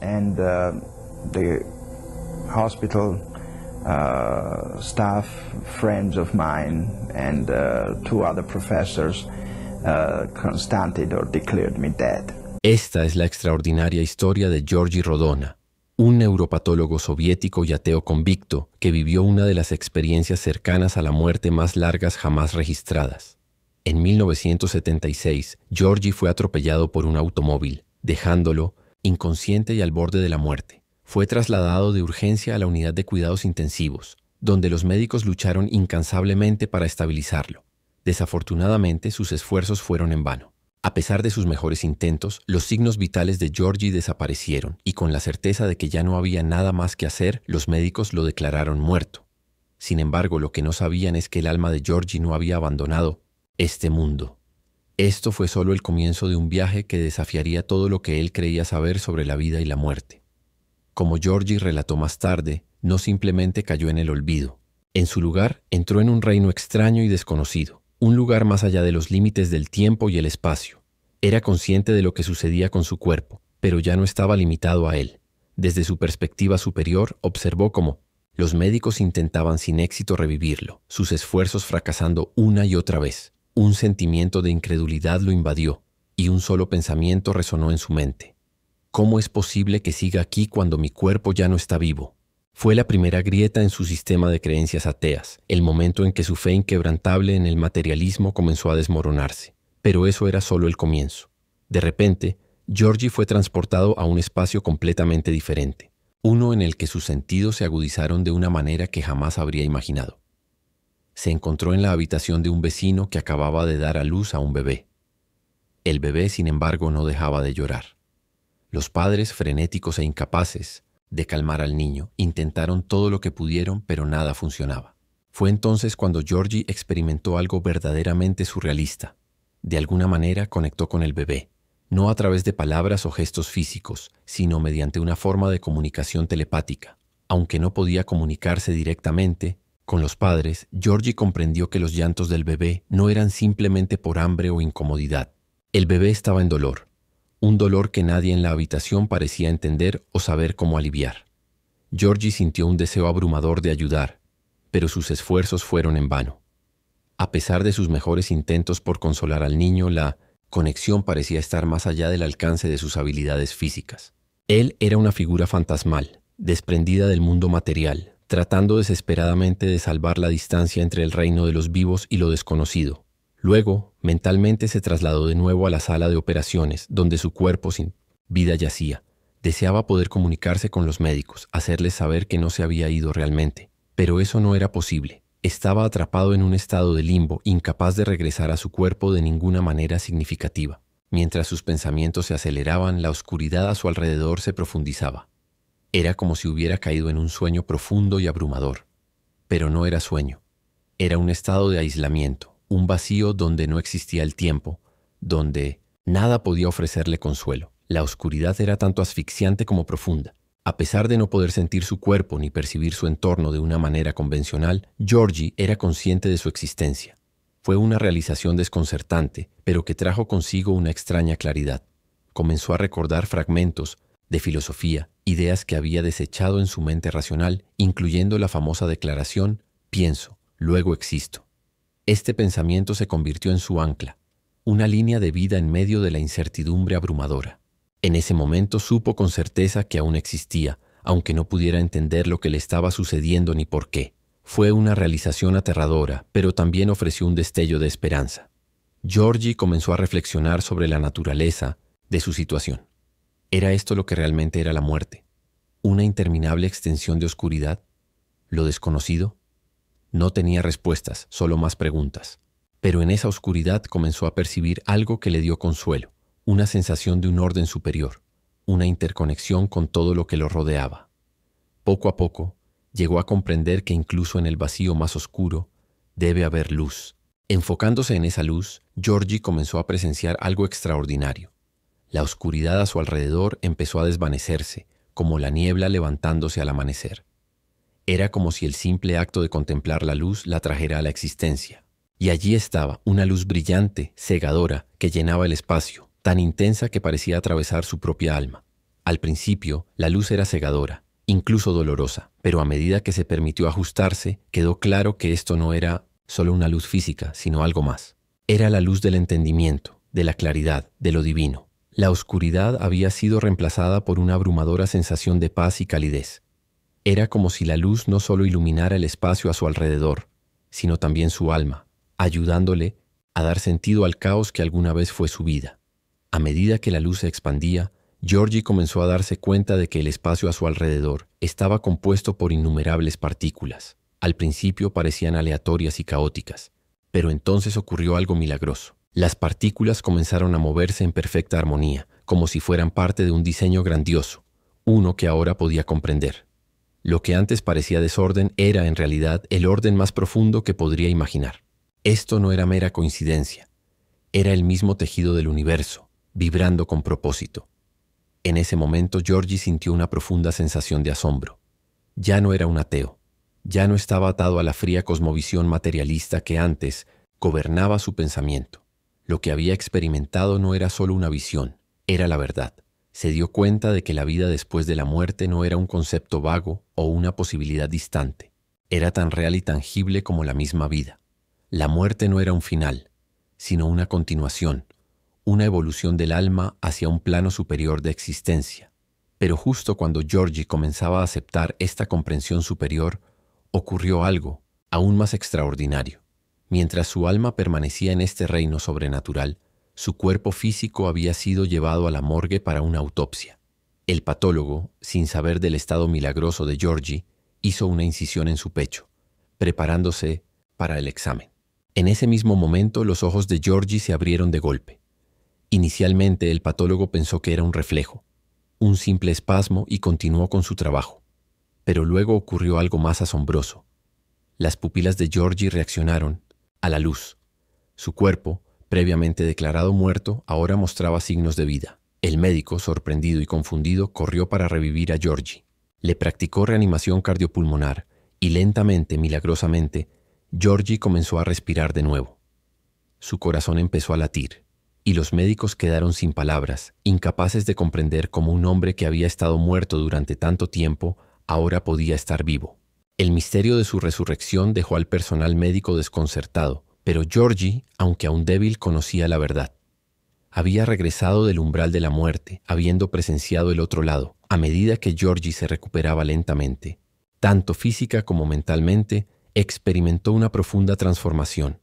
And the hospital staff, friends of mine, and two other professors constated or declared me dead. Esta es la extraordinaria historia de Georgi Rodona, un neuropatólogo soviético y ateo convicto que vivió una de las experiencias cercanas a la muerte más largas jamás registradas. En 1976, Georgi fue atropellado por un automóvil, dejándolo inconsciente y al borde de la muerte. Fue trasladado de urgencia a la unidad de cuidados intensivos, donde los médicos lucharon incansablemente para estabilizarlo. Desafortunadamente, sus esfuerzos fueron en vano. A pesar de sus mejores intentos, los signos vitales de Georgi desaparecieron y con la certeza de que ya no había nada más que hacer, los médicos lo declararon muerto. Sin embargo, lo que no sabían es que el alma de Georgi no había abandonado este mundo. Esto fue solo el comienzo de un viaje que desafiaría todo lo que él creía saber sobre la vida y la muerte. Como Georgi relató más tarde, no simplemente cayó en el olvido. En su lugar, entró en un reino extraño y desconocido, un lugar más allá de los límites del tiempo y el espacio. Era consciente de lo que sucedía con su cuerpo, pero ya no estaba limitado a él. Desde su perspectiva superior, observó cómo los médicos intentaban sin éxito revivirlo, sus esfuerzos fracasando una y otra vez. Un sentimiento de incredulidad lo invadió, y un solo pensamiento resonó en su mente. ¿Cómo es posible que siga aquí cuando mi cuerpo ya no está vivo? Fue la primera grieta en su sistema de creencias ateas, el momento en que su fe inquebrantable en el materialismo comenzó a desmoronarse. Pero eso era solo el comienzo. De repente, Georgi fue transportado a un espacio completamente diferente, uno en el que sus sentidos se agudizaron de una manera que jamás habría imaginado. Se encontró en la habitación de un vecino que acababa de dar a luz a un bebé. El bebé, sin embargo, no dejaba de llorar. Los padres, frenéticos e incapaces de calmar al niño, intentaron todo lo que pudieron, pero nada funcionaba. Fue entonces cuando Georgi experimentó algo verdaderamente surrealista. De alguna manera conectó con el bebé, no a través de palabras o gestos físicos, sino mediante una forma de comunicación telepática. Aunque no podía comunicarse directamente con los padres, Georgi comprendió que los llantos del bebé no eran simplemente por hambre o incomodidad. El bebé estaba en dolor, un dolor que nadie en la habitación parecía entender o saber cómo aliviar. Georgi sintió un deseo abrumador de ayudar, pero sus esfuerzos fueron en vano. A pesar de sus mejores intentos por consolar al niño, la conexión parecía estar más allá del alcance de sus habilidades físicas. Él era una figura fantasmal, desprendida del mundo material, tratando desesperadamente de salvar la distancia entre el reino de los vivos y lo desconocido. Luego, mentalmente se trasladó de nuevo a la sala de operaciones, donde su cuerpo sin vida yacía. Deseaba poder comunicarse con los médicos, hacerles saber que no se había ido realmente. Pero eso no era posible. Estaba atrapado en un estado de limbo, incapaz de regresar a su cuerpo de ninguna manera significativa. Mientras sus pensamientos se aceleraban, la oscuridad a su alrededor se profundizaba. Era como si hubiera caído en un sueño profundo y abrumador. Pero no era sueño. Era un estado de aislamiento, un vacío donde no existía el tiempo, donde nada podía ofrecerle consuelo. La oscuridad era tanto asfixiante como profunda. A pesar de no poder sentir su cuerpo ni percibir su entorno de una manera convencional, Georgi era consciente de su existencia. Fue una realización desconcertante, pero que trajo consigo una extraña claridad. Comenzó a recordar fragmentos de filosofía, ideas que había desechado en su mente racional, incluyendo la famosa declaración: pienso, luego existo. Este pensamiento se convirtió en su ancla, una línea de vida en medio de la incertidumbre abrumadora. En ese momento supo con certeza que aún existía, aunque no pudiera entender lo que le estaba sucediendo ni por qué. Fue una realización aterradora, pero también ofreció un destello de esperanza. Georgi comenzó a reflexionar sobre la naturaleza de su situación. ¿Era esto lo que realmente era la muerte? ¿Una interminable extensión de oscuridad? ¿Lo desconocido? No tenía respuestas, solo más preguntas. Pero en esa oscuridad comenzó a percibir algo que le dio consuelo, una sensación de un orden superior, una interconexión con todo lo que lo rodeaba. Poco a poco, llegó a comprender que incluso en el vacío más oscuro debe haber luz. Enfocándose en esa luz, Georgi comenzó a presenciar algo extraordinario. La oscuridad a su alrededor empezó a desvanecerse, como la niebla levantándose al amanecer. Era como si el simple acto de contemplar la luz la trajera a la existencia. Y allí estaba, una luz brillante, cegadora, que llenaba el espacio, tan intensa que parecía atravesar su propia alma. Al principio, la luz era cegadora, incluso dolorosa, pero a medida que se permitió ajustarse, quedó claro que esto no era solo una luz física, sino algo más. Era la luz del entendimiento, de la claridad, de lo divino. La oscuridad había sido reemplazada por una abrumadora sensación de paz y calidez. Era como si la luz no solo iluminara el espacio a su alrededor, sino también su alma, ayudándole a dar sentido al caos que alguna vez fue su vida. A medida que la luz se expandía, Georgie comenzó a darse cuenta de que el espacio a su alrededor estaba compuesto por innumerables partículas. Al principio parecían aleatorias y caóticas, pero entonces ocurrió algo milagroso. Las partículas comenzaron a moverse en perfecta armonía, como si fueran parte de un diseño grandioso, uno que ahora podía comprender. Lo que antes parecía desorden era, en realidad, el orden más profundo que podría imaginar. Esto no era mera coincidencia. Era el mismo tejido del universo, vibrando con propósito. En ese momento, Georgie sintió una profunda sensación de asombro. Ya no era un ateo. Ya no estaba atado a la fría cosmovisión materialista que antes gobernaba su pensamiento. Lo que había experimentado no era solo una visión, era la verdad. Se dio cuenta de que la vida después de la muerte no era un concepto vago o una posibilidad distante. Era tan real y tangible como la misma vida. La muerte no era un final, sino una continuación, una evolución del alma hacia un plano superior de existencia. Pero justo cuando Georgie comenzaba a aceptar esta comprensión superior, ocurrió algo aún más extraordinario. Mientras su alma permanecía en este reino sobrenatural, su cuerpo físico había sido llevado a la morgue para una autopsia. El patólogo, sin saber del estado milagroso de Georgie, hizo una incisión en su pecho, preparándose para el examen. En ese mismo momento, los ojos de Georgie se abrieron de golpe. Inicialmente, el patólogo pensó que era un reflejo, un simple espasmo, y continuó con su trabajo. Pero luego ocurrió algo más asombroso. Las pupilas de Georgie reaccionaron a la luz. Su cuerpo, previamente declarado muerto, ahora mostraba signos de vida. El médico, sorprendido y confundido, corrió para revivir a Georgie. Le practicó reanimación cardiopulmonar y lentamente, milagrosamente, Georgie comenzó a respirar de nuevo. Su corazón empezó a latir, y los médicos quedaron sin palabras, incapaces de comprender cómo un hombre que había estado muerto durante tanto tiempo ahora podía estar vivo. El misterio de su resurrección dejó al personal médico desconcertado, pero Georgie, aunque aún débil, conocía la verdad. Había regresado del umbral de la muerte, habiendo presenciado el otro lado. A medida que Georgie se recuperaba lentamente, tanto física como mentalmente, experimentó una profunda transformación.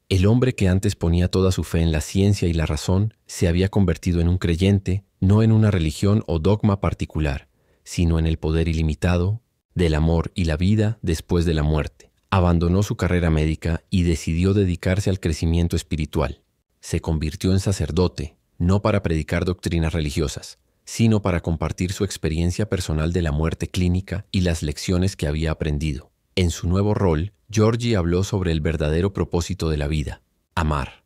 El hombre que antes ponía toda su fe en la ciencia y la razón se había convertido en un creyente, no en una religión o dogma particular, sino en el poder ilimitado del amor y la vida después de la muerte. Abandonó su carrera médica y decidió dedicarse al crecimiento espiritual. Se convirtió en sacerdote, no para predicar doctrinas religiosas, sino para compartir su experiencia personal de la muerte clínica y las lecciones que había aprendido. En su nuevo rol, Georgie habló sobre el verdadero propósito de la vida: amar.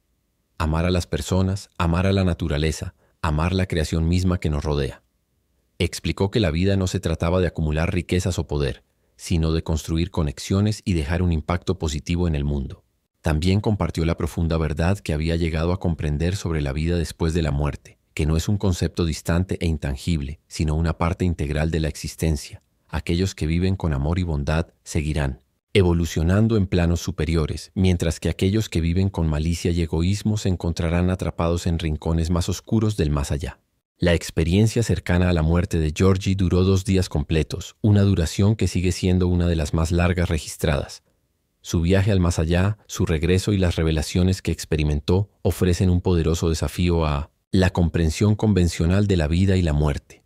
Amar a las personas, amar a la naturaleza, amar la creación misma que nos rodea. Explicó que la vida no se trataba de acumular riquezas o poder, sino de construir conexiones y dejar un impacto positivo en el mundo. También compartió la profunda verdad que había llegado a comprender sobre la vida después de la muerte, que no es un concepto distante e intangible, sino una parte integral de la existencia. Aquellos que viven con amor y bondad seguirán evolucionando en planos superiores, mientras que aquellos que viven con malicia y egoísmo se encontrarán atrapados en rincones más oscuros del más allá. La experiencia cercana a la muerte de Georgie duró 2 días completos, una duración que sigue siendo una de las más largas registradas. Su viaje al más allá, su regreso y las revelaciones que experimentó ofrecen un poderoso desafío a la comprensión convencional de la vida y la muerte.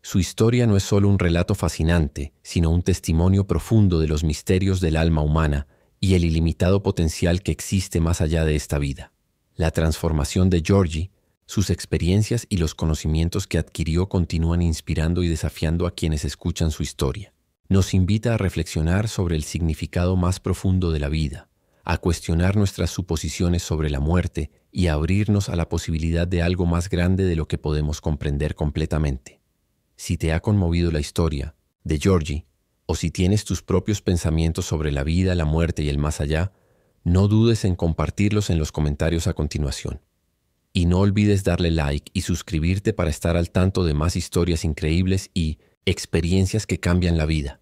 Su historia no es solo un relato fascinante, sino un testimonio profundo de los misterios del alma humana y el ilimitado potencial que existe más allá de esta vida. La transformación de Georgie, sus experiencias y los conocimientos que adquirió continúan inspirando y desafiando a quienes escuchan su historia. Nos invita a reflexionar sobre el significado más profundo de la vida, a cuestionar nuestras suposiciones sobre la muerte y a abrirnos a la posibilidad de algo más grande de lo que podemos comprender completamente. Si te ha conmovido la historia de Georgie, o si tienes tus propios pensamientos sobre la vida, la muerte y el más allá, no dudes en compartirlos en los comentarios a continuación. y no olvides darle like y suscribirte para estar al tanto de más historias increíbles y experiencias que cambian la vida.